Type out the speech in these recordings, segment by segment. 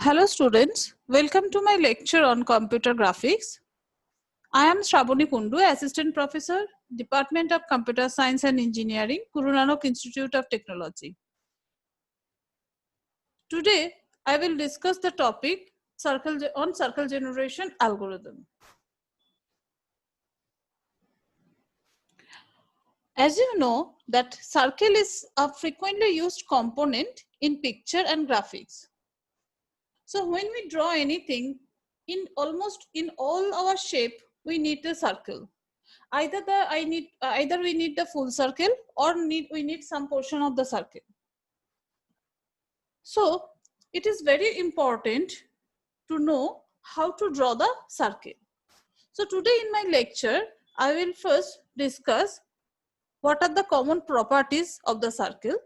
Hello students, welcome to my lecture on computer graphics. I am Shravani Kundu, Assistant Professor, Department of Computer Science and Engineering, Guru Nanak Institute of Technology. Today, I will discuss the topic on circle generation algorithm. As you know, that circle is a frequently used component in picture and graphics. So when we draw anything, in almost in all our shape, we need a circle. Either we need the full circle or we need some portion of the circle. So it is very important to know how to draw the circle. So today in my lecture, I will first discuss what are the common properties of the circle,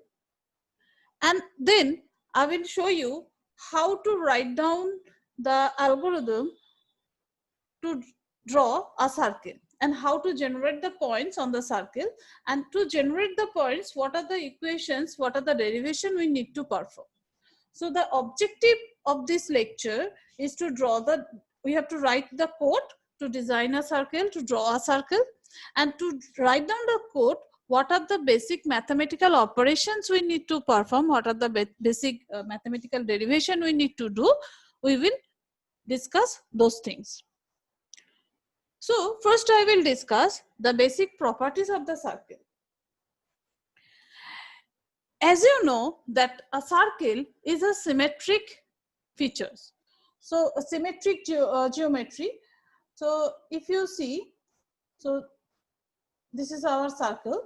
and then I will show you how to write down the algorithm to draw a circle and how to generate the points on the circle, and to generate the points, what are the equations, what are the derivation we need to perform. So the objective of this lecture is to we have to write the code to design a circle, to draw a circle, and to write down the code, what are the basic mathematical operations we need to perform, what are the basic mathematical derivation we need to do. We will discuss those things. So first I will discuss the basic properties of the circle. As you know that a circle is a symmetric features. So a symmetric geometry. So if you see, so this is our circle,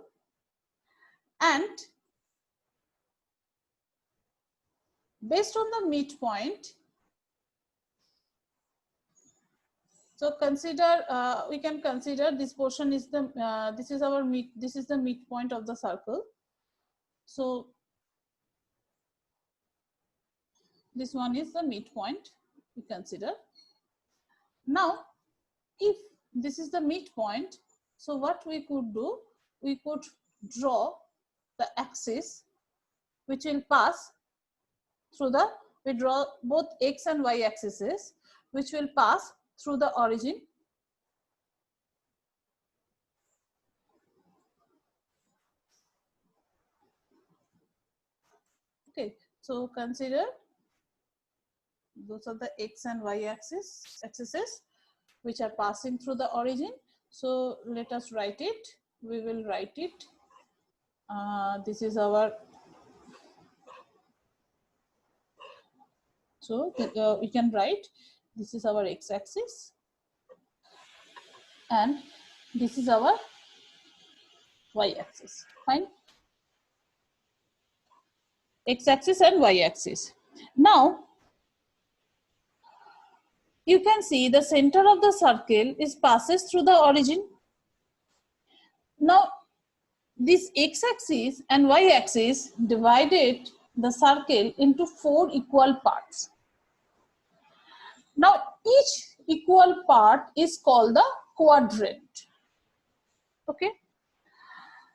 and based on the midpoint, so consider we can consider this portion is the this is the midpoint of the circle. So this one is the midpoint we consider. Now if this is the midpoint, so what we could do, we could draw the axis which will pass through the, we draw both x and y axes which will pass through the origin. Okay, so consider those are the x and y axes which are passing through the origin. So let us write it. We will write it. This is our, so we can write this is our x axis and this is our y axis. Fine. X axis and y axis. Now you can see the center of the circle is passes through the origin. Now this x axis and y axis divided the circle into 4 equal parts. Now each equal part is called the quadrant. Okay,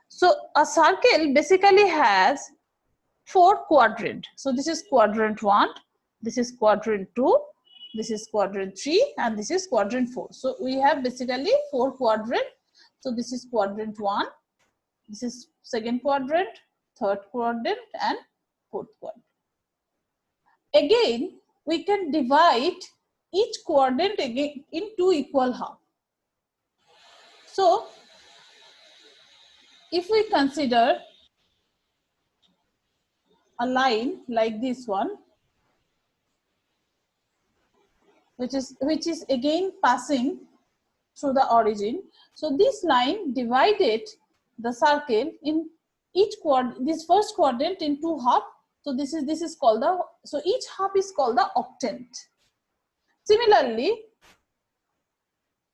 so a circle basically has 4 quadrants. So this is quadrant 1, this is quadrant 2, this is quadrant 3, and this is quadrant 4. So we have basically 4 quadrants. So this is quadrant 1, this is second quadrant, third quadrant, and fourth quadrant. Again, we can divide each quadrant again in 2 equal halves. So if we consider a line like this one, which is again passing through the origin. So this line divided the circle in each this first quadrant in 2 halves. So this is called the, so each half is called the octant. Similarly,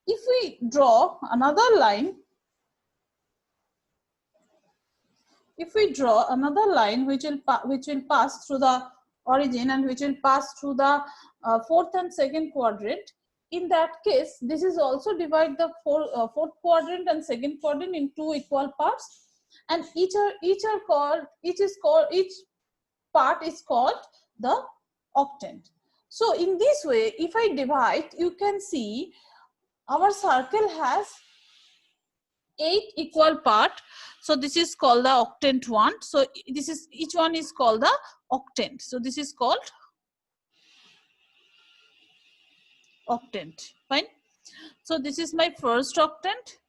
if we draw another line, which will pass through the origin and which will pass through the fourth and second quadrant, in that case this is also divide the fourth quadrant and second quadrant in 2 equal parts, and each part is called the octant. So in this way, if I divide, you can see our circle has 8 equal part. So this is called the octant one. So this is, each one is called the octant. So this is called octant. Fine. So this is my first octant.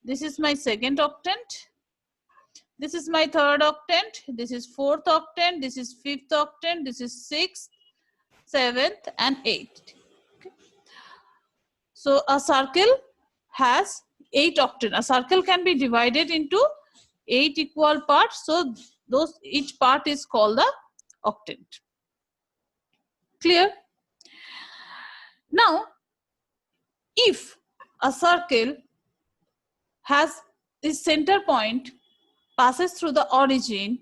This is my second octant. This is my third octant. This is fourth octant. This is fifth octant. This is sixth, seventh, and eighth. Okay. So a circle has 8 octants. A circle can be divided into 8 equal parts. So those, each part is called the octant. Clear? Now, if a circle has its center point passes through the origin,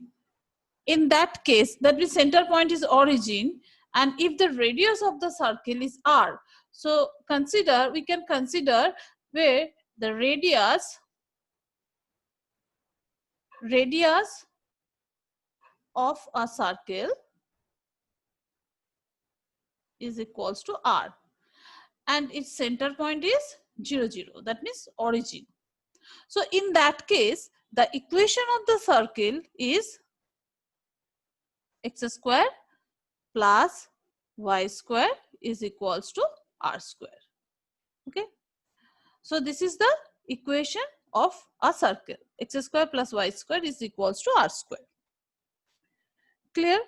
in that case, that means center point is origin, and if the radius of the circle is r, so we can consider where the radius of a circle is equals to r, and its center point is 0, 0. That means origin. So in that case, the equation of the circle is x square plus y square is equals to r square. Okay. So this is the equation of a circle. X square plus y square is equals to r square. Clear?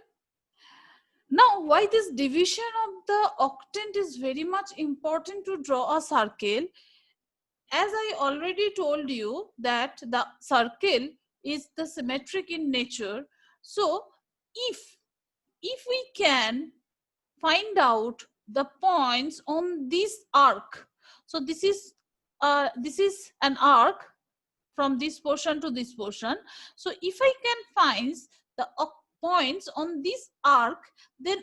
Now, why this division of the octant is very much important to draw a circle? As I already told you that the circle is the symmetric in nature. So if we can find out the points on this arc, so this is an arc from this portion to this portion. So if I can find the points on this arc, then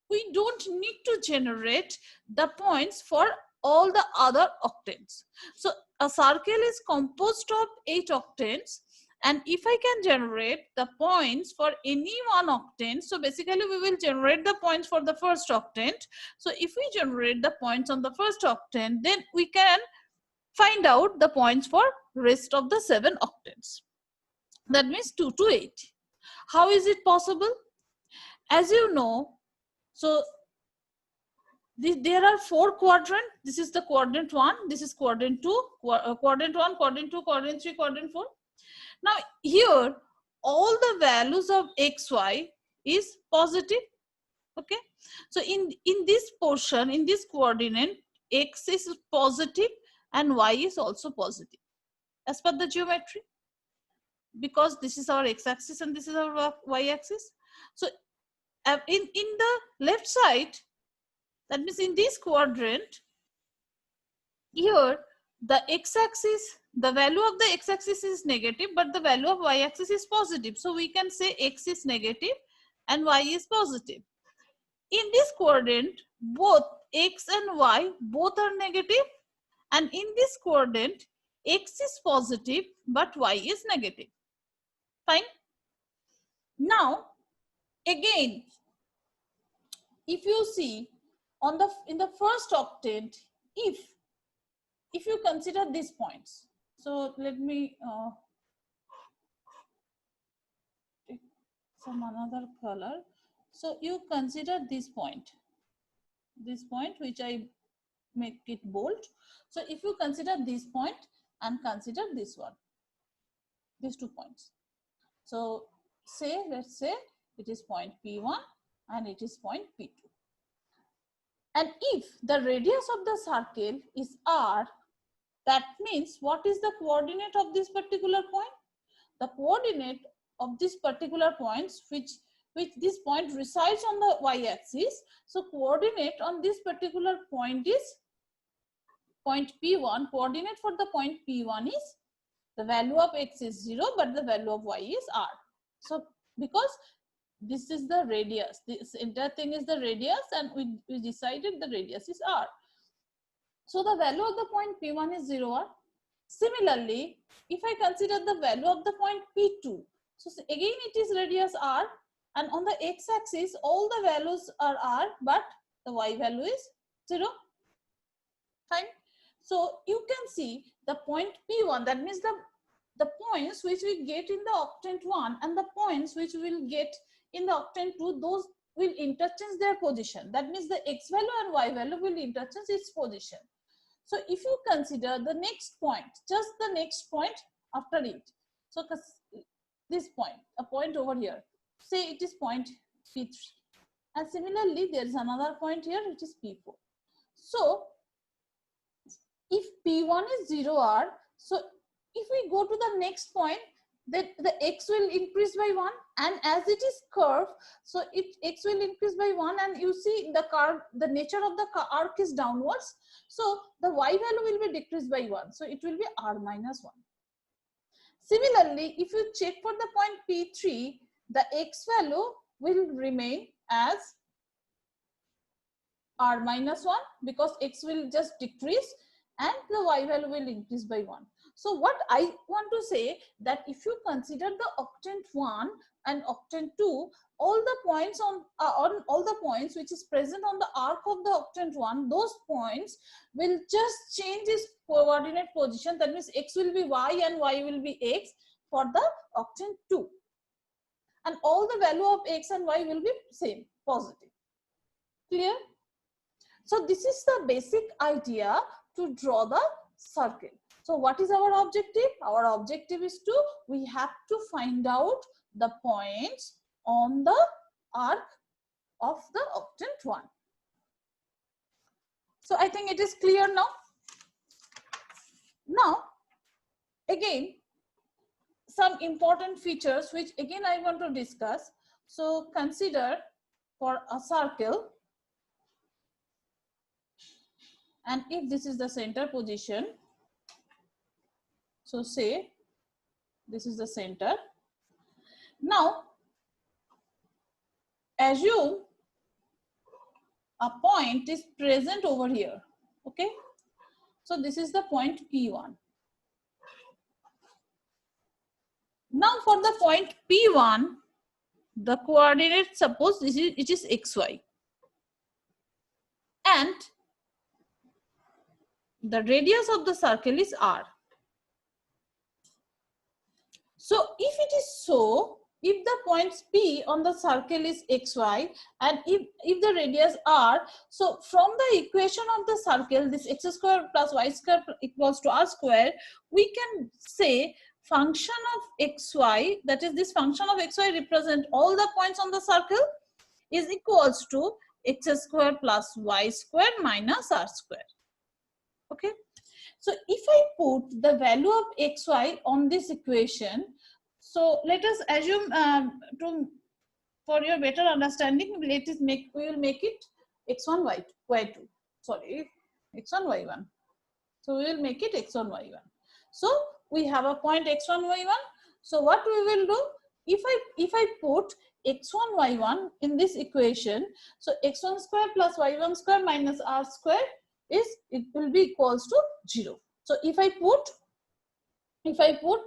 we don't need to generate the points for all the other octants. So a circle is composed of 8 octants, and if I can generate the points for any one octant, so basically we will generate the points for the first octant. So if we generate the points on the first octant, then we can find out the points for rest of the 7 octants. That means 2 to 8. How is it possible? As you know, so there are 4 quadrants. This is the quadrant 1, this is quadrant 2, quadrant 1, quadrant 2, quadrant 3, quadrant 4. Now here all the values of xy is positive. Okay, so in this portion, in this coordinate, x is positive and y is also positive as per the geometry, because this is our x-axis and this is our y-axis. So in the left side, that means in this quadrant, here the x-axis, the value of the x-axis is negative, but the value of y-axis is positive. So we can say x is negative and y is positive. In this quadrant, both x and y both are negative, and in this quadrant, x is positive but y is negative. Fine. Now, again, if you see on in the first octant, if you consider these points, so let me take some another color. So you consider this point which I make it bold. So if you consider this point and consider this one, these 2 points. So let's say it is point P1 and it is point P2. And if the radius of the circle is r, that means what is the coordinate of this particular point? The coordinate of this particular points, which this point resides on the y-axis. So coordinate on this particular point is point P1. Coordinate for the point P1 is the value of x is 0, but the value of y is r. So because this is the radius, this entire thing is the radius, and we decided the radius is r. So the value of the point P1 is 0, r. Similarly, if I consider the value of the point P2, so again it is radius r, And on the x-axis, all the values are r, but the y value is 0. Fine. So you can see the point P1, that means the points which we get in the octant 1 and the points which we will get in the octant 2, those will interchange their position. That means the x value and y value will interchange its position. So if you consider the next point, just the next point after it, so this point, a point over here, say it is point P3, and similarly there is another point here which is P4. So if P1 is 0r, so if we go to the next point, then the x will increase by 1, and as it is curve, so x will increase by 1, and you see the curve, the nature of the arc is downwards, so the y value will be decreased by 1, so it will be r minus 1. Similarly, if you check for the point P3, the x value will remain as r minus 1 because x will just decrease and the y value will increase by 1. So what I want to say, that if you consider the octant 1 and octant 2, all the points on all the points which is present on the arc of the octant 1, those points will just change its coordinate position. That means x will be y and y will be x for the octant 2. And all the value of x and y will be same, positive. Clear? So this is the basic idea to draw the circle. So what is our objective? Our objective is we have to find out the points on the arc of the octant 1. So I think it is clear now. Now, again, some important features which again I want to discuss. So consider for a circle, and if this is the center position, so say this is the center. Now assume a point is present over here. Okay, so this is the point P1. Now for the point P1, the coordinate, suppose it is xy, and the radius of the circle is r. So if it is so, if the points P on the circle is xy and if the radius r, so from the equation of the circle, this x square plus y square equals to r square, we can say function of xy, that is this function of xy represent all the points on the circle, is equals to x square plus y square minus r square. Okay. So if I put the value of xy on this equation, so let us assume for your better understanding, we will make it x1 y2. Sorry, x1 y1. So we will make it x1 y1. So we have a point x1 y1. So what we will do, if I put x1 y1 in this equation, so x1 square plus y1 square minus r square it will be equals to 0. So if I put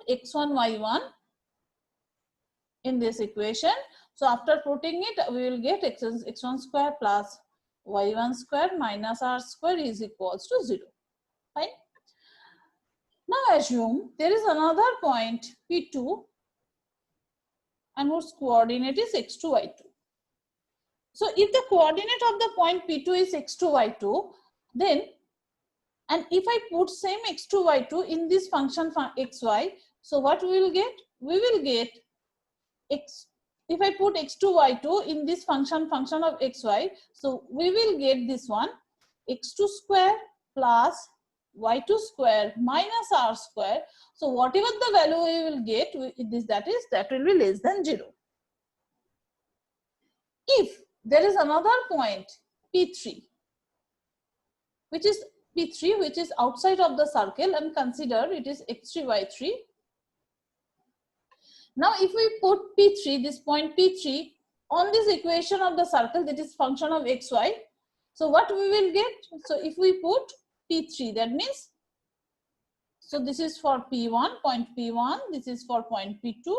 x1 y1 in this equation, so after putting it, we will get x1 square plus y1 square minus r square is equals to 0. Fine. Now assume there is another point P2 and whose coordinate is x2 y2. So if the coordinate of the point P2 is x2 y2, then, and if I put same x2 y2 in this function xy, so what we will get? We will get x. If I put x2 y2 in this function of xy, so we will get this one, x2 square plus y2 square minus r square. So whatever the value we will get, that will be less than 0. If there is another point P3, which is outside of the circle, and consider it is x3 y3. Now if we put P3, this point P3 on this equation of the circle, that is function of xy, so what we will get? So if we put P3, that means, so this is for P1, point P1, this is for point P2,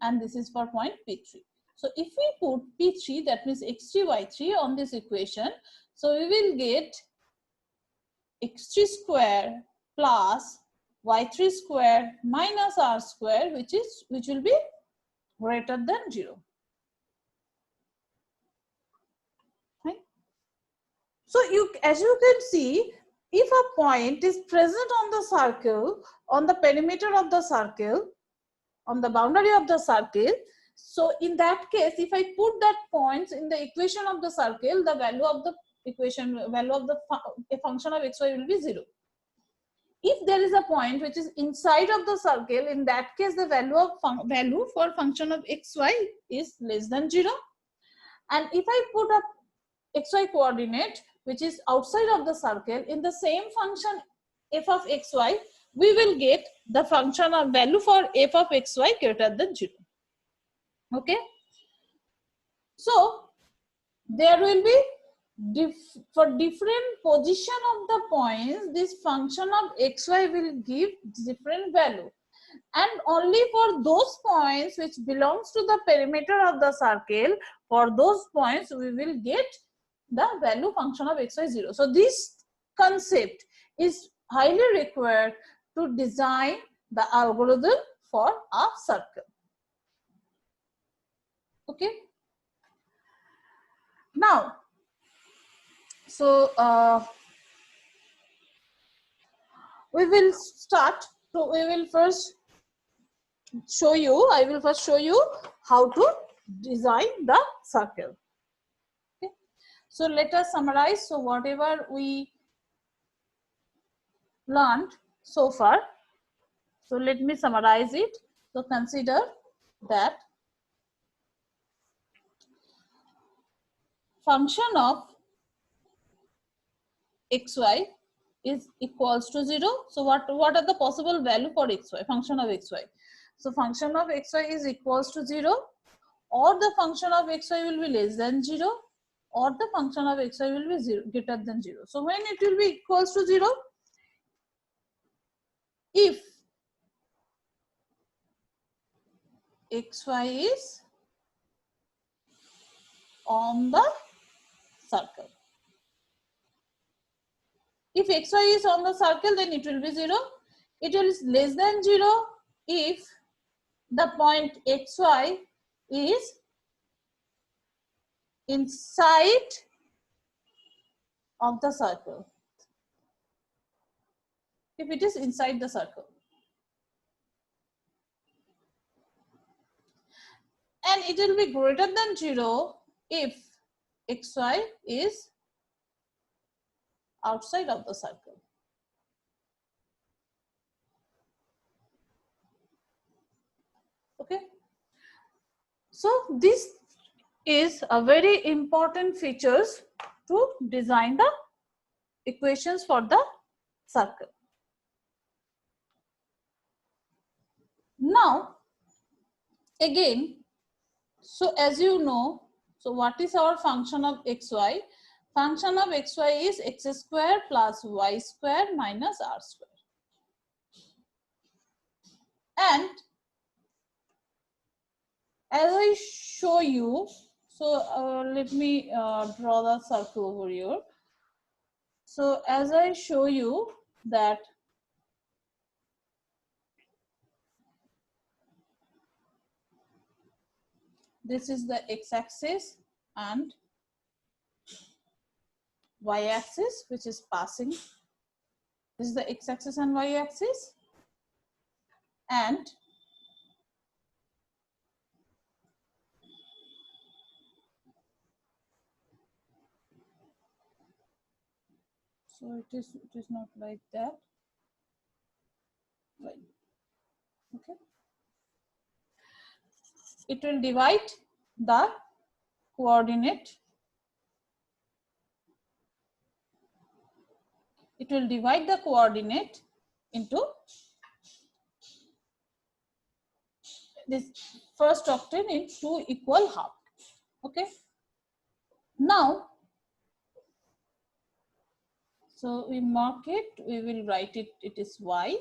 and this is for point P3. So if we put P3, that means x3, y3 on this equation, so we will get x3 square plus y3 square minus r square, which will be greater than 0. Right? So as you can see, if a point is present on the circle, on the perimeter of the circle, on the boundary of the circle, so in that case, if I put that points in the equation of the circle, the value of the a function of xy will be 0. If there is a point which is inside of the circle, in that case the value for function of xy is less than 0. And if I put a xy coordinate which is outside of the circle, in the same function f of xy, we will get the function of value for f of xy greater than 0. Okay, so there will be for different position of the points, this function of xy will give different value, and only for those points which belongs to the perimeter of the circle, for those points we will get the value function of xy 0. So this concept is highly required to design the algorithm for a circle. Okay, now so we will start. So we will first show you, I will first show you how to design the circle. Okay, so let us summarize. So whatever we learned so far, so let me summarize it. So consider that function of xy is equals to 0. So what are the possible value for xy, function of xy? So function of xy is equals to 0, or the function of xy will be less than 0, or the function of xy will be 0 greater than 0. So when it will be equals to 0, if xy is on the circle. If xy is on the circle, then it will be 0. It is less than 0 if the point xy is inside of the circle. If it is inside the circle. And it will be greater than 0 if xy is outside of the circle. Okay, so this is a very important features to design the equations for the circle. Now again, so as you know, so what is our function of xy? Function of xy is x square plus y square minus r square. And as I show you, so let me draw the circle over here. So as I show you that this is the x-axis and y-axis which is passing. This is the x-axis and y-axis, and so it is not like that. Right. Okay. It will divide the coordinate. It will divide the coordinate into this first octane in 2 equal half. Okay. Now, so we mark it, we will write it, it is y,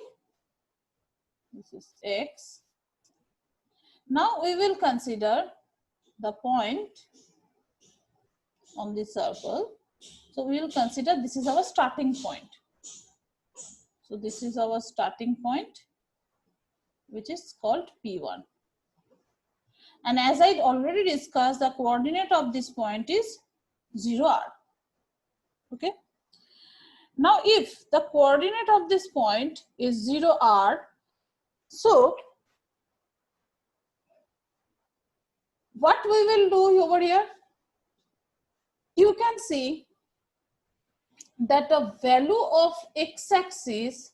this is x. Now we will consider the point on the circle. So we will consider this is our starting point. So this is our starting point, which is called P1. And as I already discussed, the coordinate of this point is 0r. Okay. Now, if the coordinate of this point is 0r, so what we will do over here, you can see that the value of x-axis,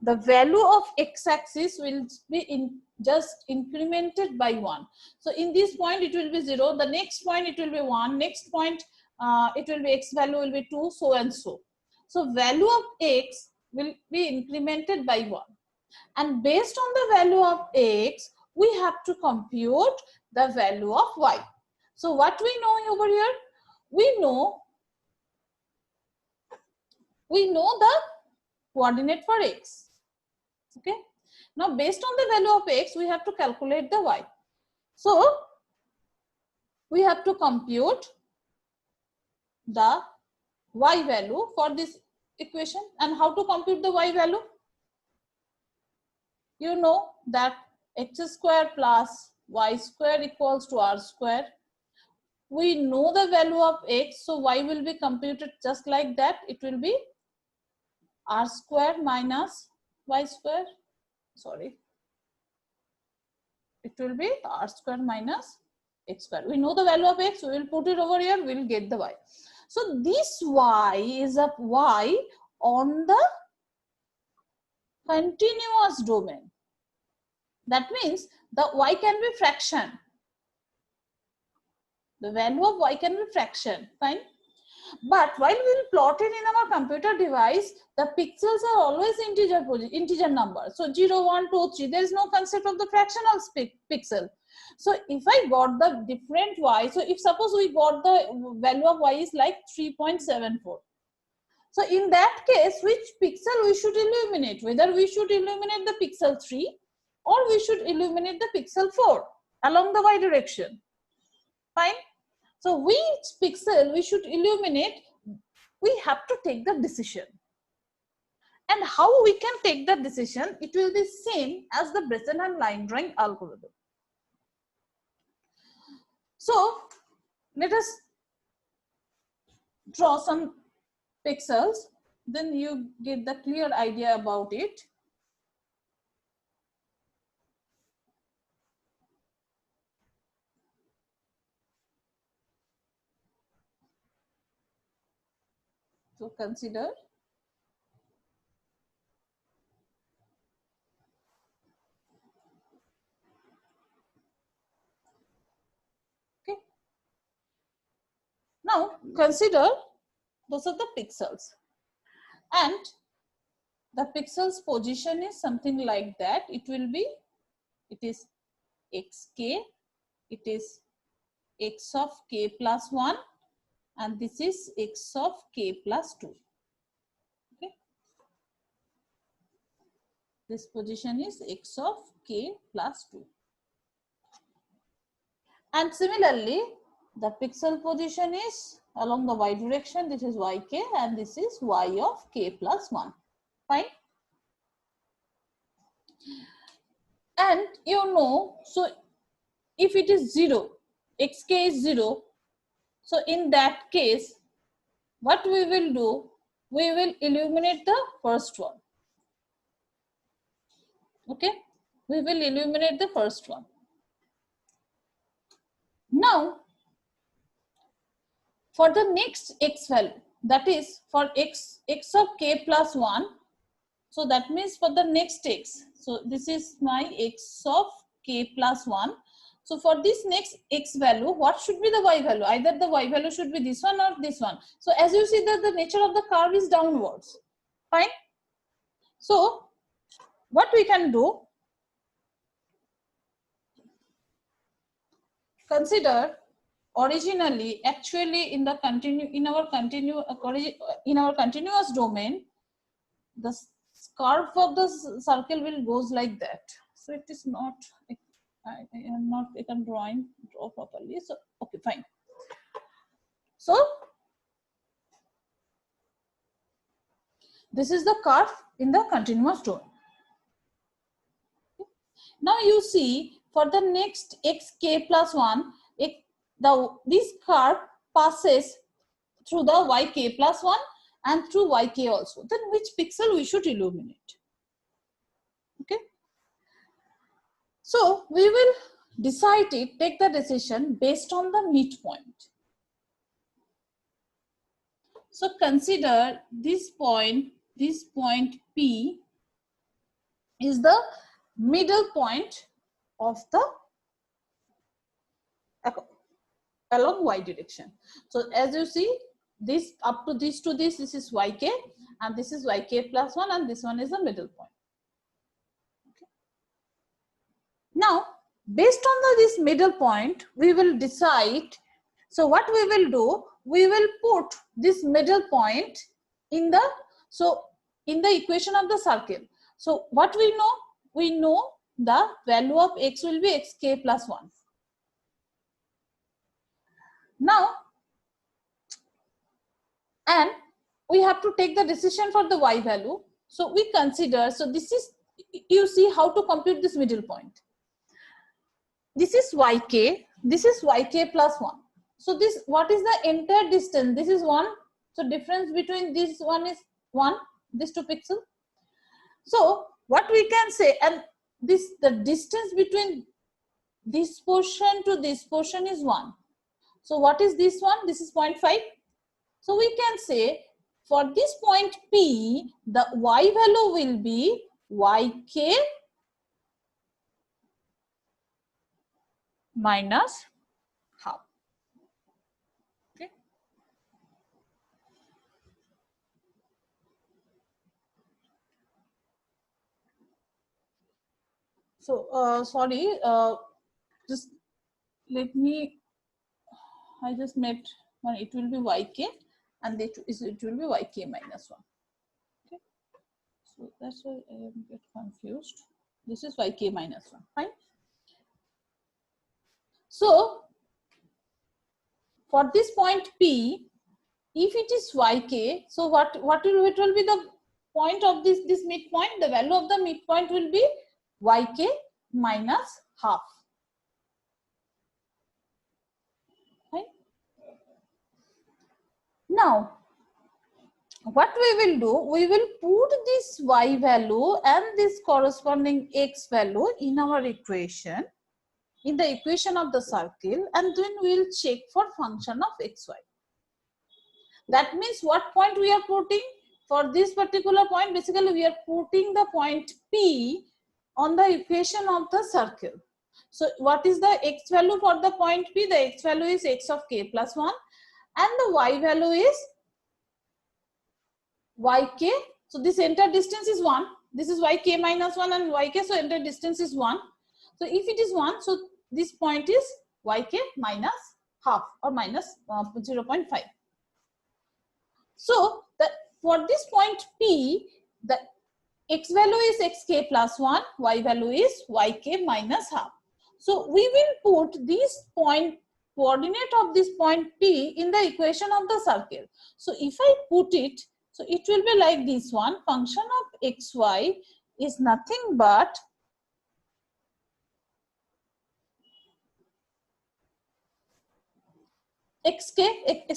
the value of x-axis will be just incremented by 1. So in this point it will be 0, the next point it will be 1, next point it will be x value will be 2, so and so. So value of x will be incremented by 1. And based on the value of x, we have to compute the value of y. So what we know over here? We know the coordinate for x. Okay. Now based on the value of x, we have to calculate the y. So we have to compute the y value for this equation. And how to compute the y value? You know that x square plus y square equals to r square. We know the value of x, so y will be computed just like that. It will be r square minus y square. Sorry. It will be r square minus x square. We know the value of x, we will put it over here, we will get the y. So this y is a y on the continuous domain. That means the y can be fraction. The value of y can be fraction, fine. But while we will plot it in our computer device, the pixels are always integer numbers. So 0, 1, 2, 3, there is no concept of the fractional pixel. So if I got the different y, so if suppose we got the value of y is like 3.74. So in that case, which pixel we should illuminate? Whether we should illuminate the pixel 3 or we should illuminate the pixel 4 along the y direction. Fine. So which pixel we should illuminate, we have to take the decision. And how we can take the decision, it will be same as the Bressenheim line drawing algorithm. So let us draw some pixels, then you get the clear idea about it. So consider okay. Now consider those are the pixels, and the pixels position is something like that. It is xk, it is x of k plus 1, and this is x of k plus 2. Okay. This position is x of k plus 2. And similarly, the pixel position is along the y direction. This is yk and this is y of k plus 1. Fine. And you know, so if it is 0, xk is 0, so in that case, what we will do, we will illuminate the first one. Okay, we will illuminate the first one. Now, for the next x value, that is for x of k plus 1, so that means for the next x, so this is my x of k plus 1. So for this next x value, what should be the y value? Either the y value should be this one or this one. So as you see that the nature of the curve is downwards. Fine. So what we can do, consider originally, actually in our continuous domain, the curve of the circle will goes like that. So it is not I am not, I can draw properly. So, okay, fine. So, this is the curve in the continuous zone. Now you see for the next xk plus 1, this curve passes through the yk plus 1 and through yk also. Then which pixel we should illuminate? Okay. So we will decide it, take the decision based on the midpoint. So consider this point P is the middle point of the along y direction. So as you see, this up to this this is yk, and this is yk plus 1, and this one is the middle point. Okay. Now based on this middle point, we will decide. So what we will do, we will put this middle point in the equation of the circle. So what we know? We know the value of x will be xk plus 1. Now, and we have to take the decision for the y value. So we consider, so this is, you see how to compute this middle point. This is yk, this is yk plus 1. So this, what is the entire distance? This is 1. So difference between this one is 1, this 2 pixel. So what we can say, and this, the distance between this portion to this portion is 1. So what is this one? This is 0.5. So we can say for this point P, the y value will be yk minus half. Okay. So sorry, just let me, I just made one, it will be yk, and it will be yk minus 1. Okay. So that's why I am get confused. This is yk minus 1. Fine. So for this point P, if it is yk, so what will be the point of this midpoint? The value of the midpoint will be yk minus half. Right? Now, what we will do, we will put this y value and this corresponding x value in our equation, in the equation of the circle, and then we will check for function of xy. That means what point we are putting? For this particular point, basically we are putting the point P on the equation of the circle. So what is the x value for the point P? The x value is x of k plus 1, and the y value is yk. So this entire distance is 1. This is yk minus 1 and yk, so entire distance is 1. So if it is 1, so this point is yk minus half or minus 0.5. So for this point P, the x value is xk plus 1, y value is yk minus half. So we will put this point, coordinate of this point P in the equation of the circle. So if I put it, so it will be like this one, function of xy is nothing but x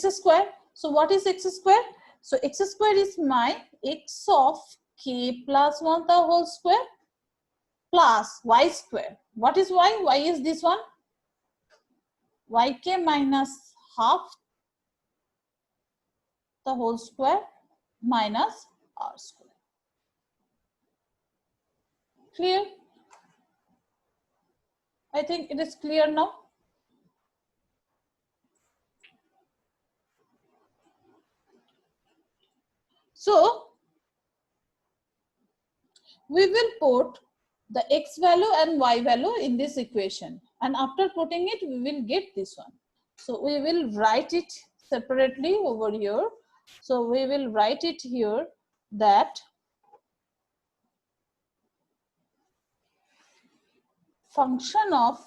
square. So what is x square? So x square is my x of k plus 1 the whole square plus y square. What is y? Y is this one, yk minus half the whole square minus r square. Clear? I think it is clear now. So we will put the x value and y value in this equation, and after putting it, we will get this one. So we will write it separately over here. So we will write it here that function of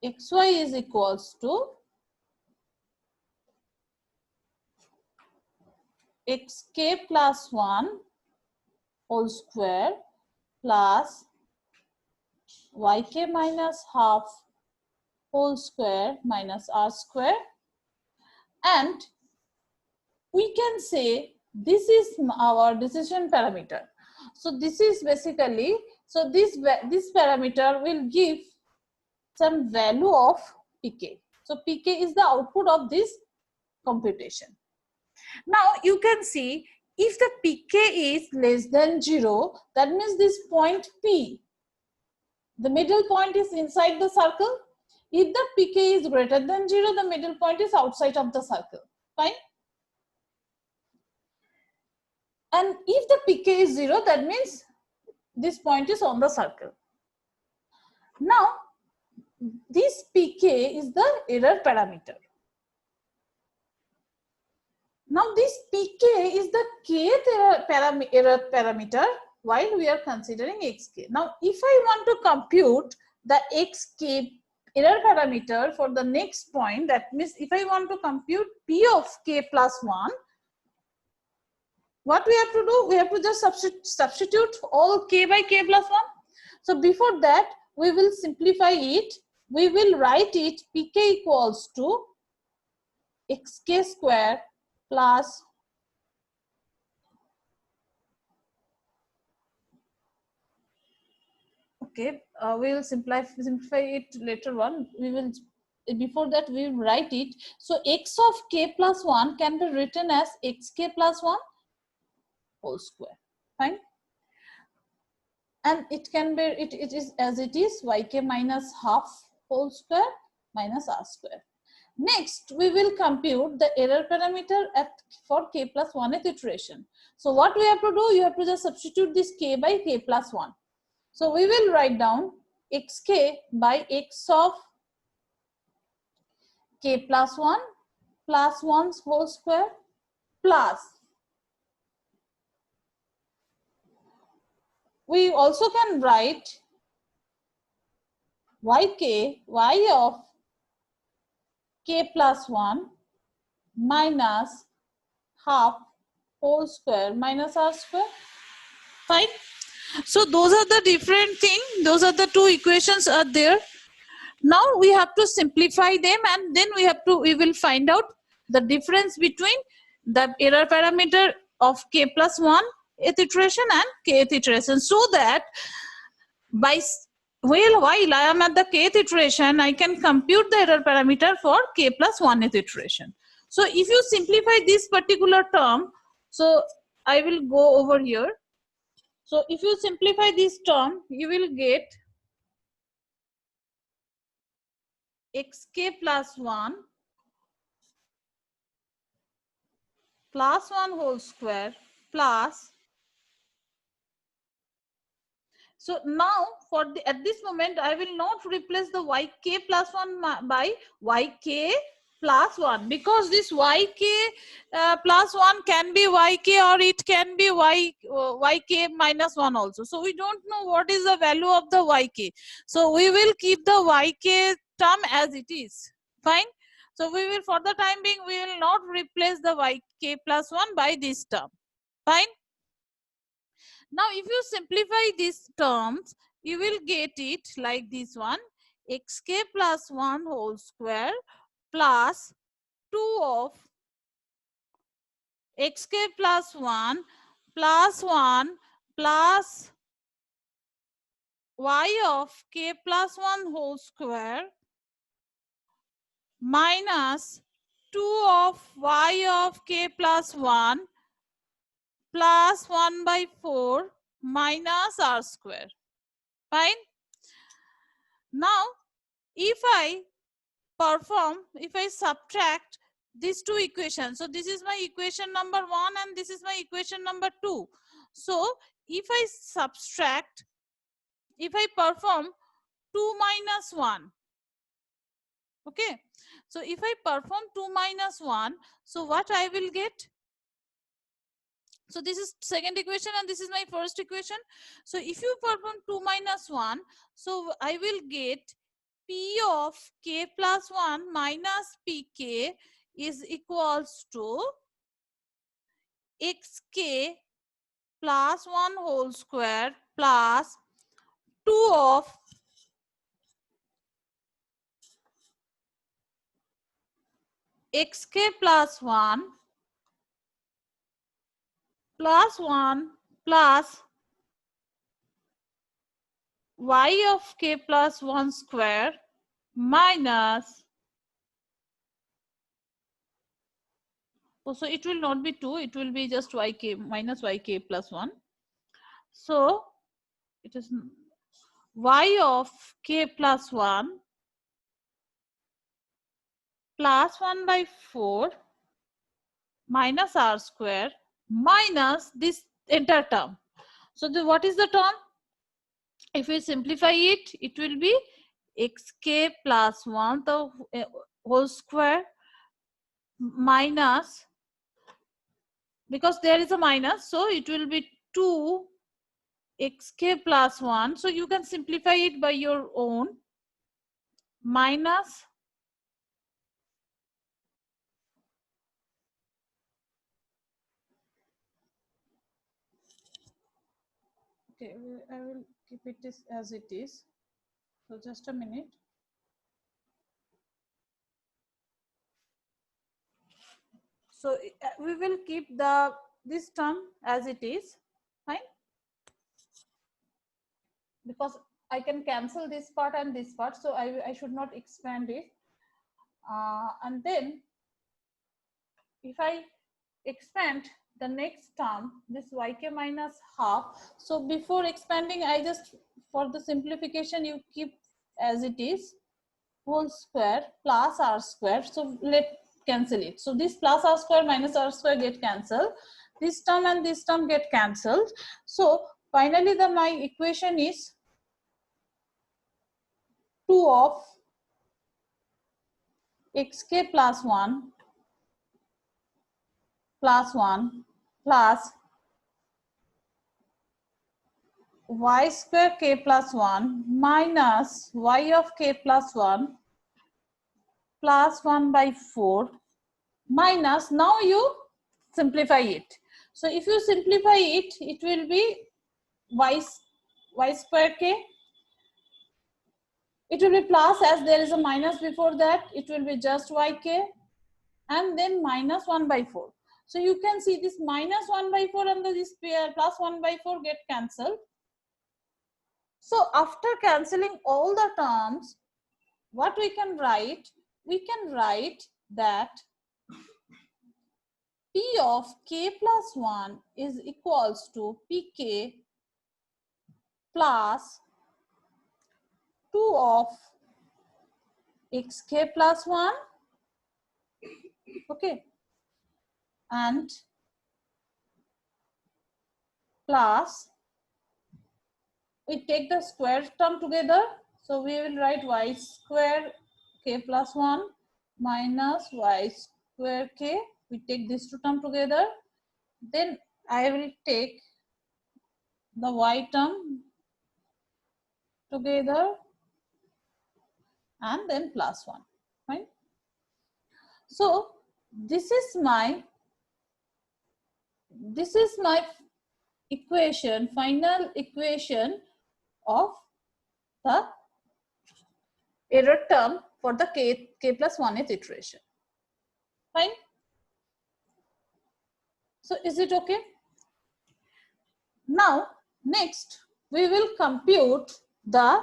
xy is equals to xk plus 1 whole square plus yk minus half whole square minus r square, and we can say this is our decision parameter. So this is basically, so this parameter will give some value of pk. So pk is the output of this computation. Now you can see if the pk is less than 0, that means this point p, the middle point is inside the circle. If the pk is greater than 0, the middle point is outside of the circle. Fine. And if the pk is 0, that means this point is on the circle. Now this pk is the error parameter. Now this pk is the kth error parameter while we are considering xk. Now if I want to compute the xk error parameter for the next point, that means if I want to compute p of k plus 1, what we have to do? We have to just substitute all k by k plus 1. So before that, we will simplify it. We will write it pk equals to xk square plus we will simplify it later on. We will, before that we will write it. So x of k plus 1 can be written as xk plus 1 whole square. Fine. And it can be, it is as it is, yk minus half whole square minus r square. Next, we will compute the error parameter for k plus 1th iteration. So what we have to do? You have to just substitute this k by k plus 1. So we will write down xk by x of k plus 1 plus 1's whole square plus, we also can write yk, y of k plus 1 minus half whole square minus r square. Fine. So those are the different things. Those are the two equations are there. Now we have to simplify them, and then we will find out the difference between the error parameter of k plus 1th iteration and kth iteration, so that while I am at the kth iteration, I can compute the error parameter for k plus 1th iteration. So if you simplify this particular term, so I will go over here. So if you simplify this term, you will get xk plus 1 plus 1 whole square plus. So now at this moment, I will not replace the yk plus 1 by yk plus 1, because this yk plus 1 can be yk or it can be yk minus 1 also. So we don't know what is the value of the yk. So we will keep the yk term as it is. Fine. So we will, for the time being, we will not replace the yk plus 1 by this term. Fine. Now if you simplify these terms, you will get it like this one: xk plus 1 whole square plus 2 of xk plus 1 plus 1 plus y of k plus 1 whole square minus 2 of y of k plus 1 plus 1 by 4 minus r square. Fine. Now if I subtract these two equations, so this is my equation number 1 and this is my equation number 2. So if I subtract, if I perform 2 minus 1, okay, so if I perform 2 minus 1, so what I will get? So this is second equation and this is my first equation. So if you perform 2 minus 1, so I will get P of k plus 1 minus pk is equals to xk plus 1 whole square plus 2 of xk plus 1 plus 1 plus y of k plus 1 square minus, oh, so it will not be 2, it will be just yk minus yk plus 1. So it is y of k plus 1 plus 1 by 4 minus r square minus this entire term. So what is the term? If we simplify it, it will be xk plus 1 the whole square minus, because there is a minus, so it will be 2 xk plus 1. So you can simplify it by your own, minus okay, I will keep it as it is. So just a minute. So we will keep this term as it is, fine, because I can cancel this part and this part, so I should not expand it. And then if I expand the next term, this yk minus half. So before expanding, I just, for the simplification, you keep as it is, whole square plus r square. So let cancel it. So this plus r square minus r square get cancelled. This term and this term get cancelled. So finally my equation is 2 of xk plus 1 plus 1 plus y square k plus 1 minus y of k plus 1 plus 1 by 4 minus, now you simplify it. So if you simplify it, it will be y square k. It will be plus, as there is a minus before that, it will be just yk, and then minus 1 by 4. So you can see this minus 1 by 4 and this plus 1 by 4 get cancelled. So after cancelling all the terms, what we can write? We can write that P of k plus 1 is equals to pk plus 2 of xk plus 1, okay, and plus, we take the square term together. So we will write y square k plus 1 minus y square k. We take these two terms together. Then I will take the y term together and then plus 1. Fine. So this is my equation, final equation of the error term for the k plus 1th iteration. Fine. So is it okay? Now next we will compute the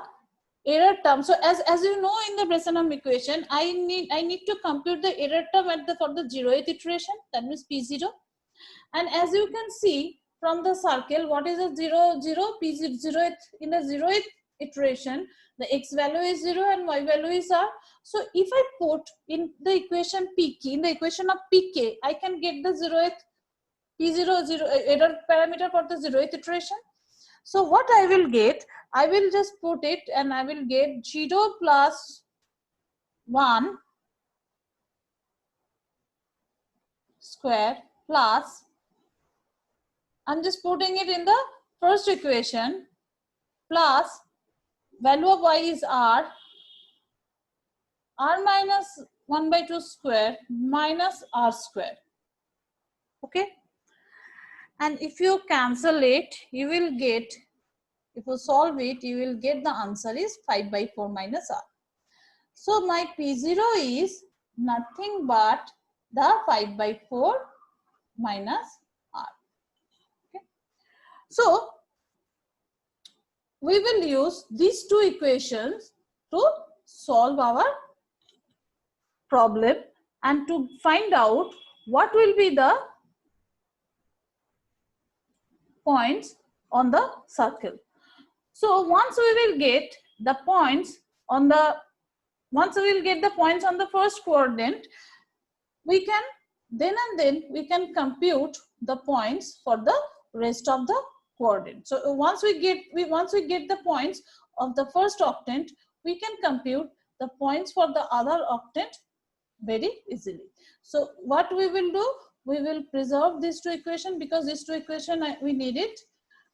error term. So as you know, in the Bresenham equation, I need to compute the error term for the 0th iteration, that means P0. And as you can see from the circle, what is a 0, 0, P0th, in the 0th iteration, the x value is 0 and y value is r. So if I put in the equation pk, in the equation of pk, I can get the 0th P0 error parameter for the 0th iteration. So what I will get, I will just put it and I will get 0 plus 1 square plus I'm just putting it in the first equation, plus value of y is r minus 1 by 2 square minus r square. Okay, and if you cancel it, you will get, if you solve it, you will get the answer is 5 by 4 minus r. So my P0 is nothing but the 5 by 4 minus r. Okay. So we will use these two equations to solve our problem and to find out what will be the points on the circle. So once we will get the points on the first quadrant, we can then we can compute the points for the rest of the quadrant. So once we get the points of the first octant, we can compute the points for the other octant very easily. So what we will do, we will preserve these two equations, because these two equations we need it.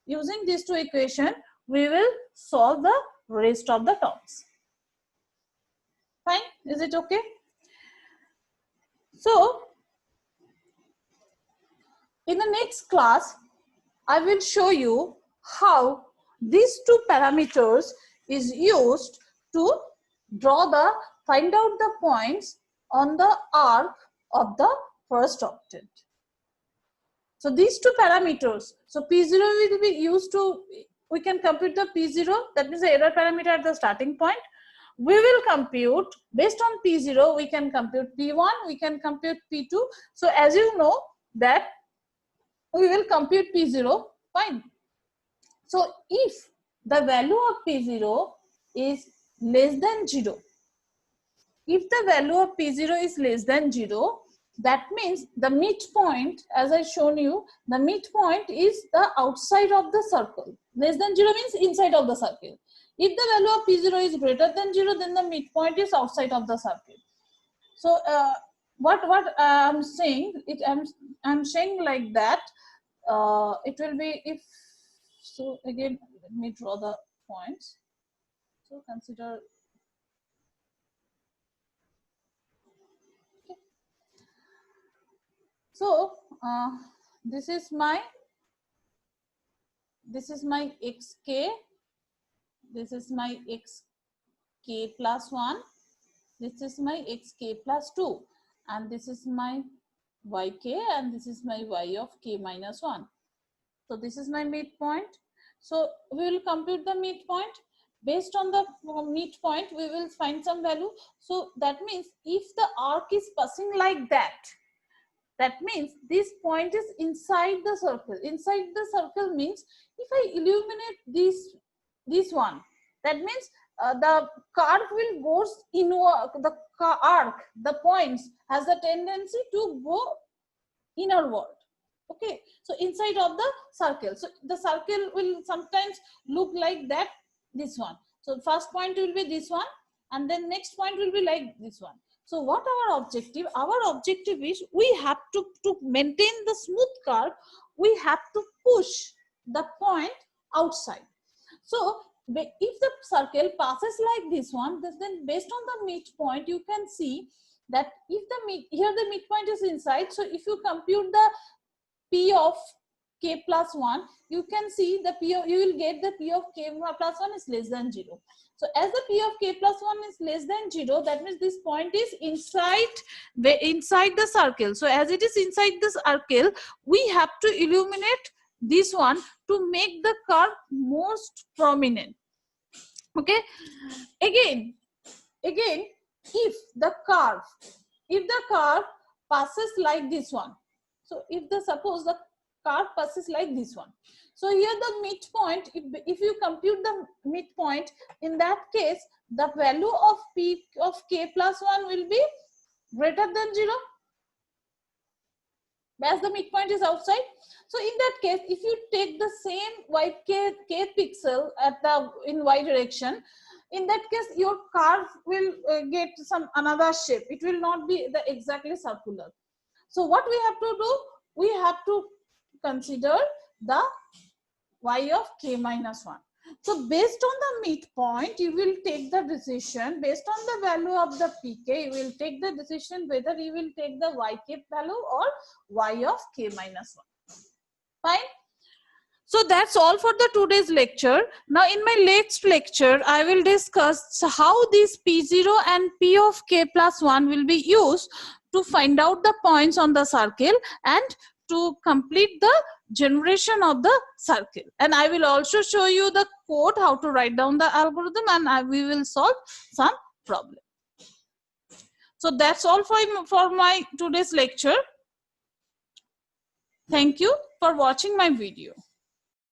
Using these two equations, we will solve the rest of the terms. Fine, is it okay? So in the next class, I will show you how these two parameters is used to find out the points on the arc of the first octant. So these two parameters, so P0 will be used to, we can compute the P0, that means the error parameter at the starting point. We will compute, based on P0, we can compute P1, we can compute P2. So as you know that we will compute P0, fine. So if the value of P0 is less than 0, if the value of P0 is less than 0, that means the midpoint, as I shown you, the midpoint is the outside of the circle. Less than 0 means inside of the circle. If the value of P0 is greater than 0, then the midpoint is outside of the circle. So what I'm saying, I'm saying like that, it will be if, so again, let me draw the points. So consider, okay. So this is my xk, this is my xk plus 1, this is my xk plus 2, and this is my yk, and this is my y of k minus 1. So this is my midpoint. So we will compute the midpoint. Based on the midpoint, we will find some value. So that means if the arc is passing like that, that means this point is inside the circle. Inside the circle means if I illuminate this one, that means the curve will go inward. The arc, the points has a tendency to go innerward. Okay, so inside of the circle. So the circle will sometimes look like that, this one. So first point will be this one, and then next point will be like this one. So what our objective? Our objective is we have to maintain the smooth curve, we have to push the point outside. So if the circle passes like this one, then based on the midpoint, you can see that if here the midpoint is inside. So if you compute the P of k plus 1, you can see the P of, you will get the P of k plus 1 is less than 0. So as the P of k plus 1 is less than 0, that means this point is inside the circle. So as it is inside this circle, we have to illuminate this one to make the curve most prominent. Okay, again, if the curve passes like this one, so suppose the curve passes like this one, so here the midpoint, if you compute the midpoint, in that case the value of P of k plus 1 will be greater than 0, as the midpoint is outside. So in that case, if you take the same k pixel in y direction, in that case your curve will get some another shape. It will not be exactly circular. So what we have to do, we have to consider the y of k minus 1. So based on the midpoint, you will take the decision. Based on the value of the pk, you will take the decision whether you will take the yk value or y of k minus 1. Fine. So that's all for the today's lecture. Now in my next lecture, I will discuss how these P0 and P of k plus 1 will be used to find out the points on the circle and to complete the generation of the circle. And I will also show you the code, how to write down the algorithm, and we will solve some problem. So that's all for my today's lecture. Thank you for watching my video.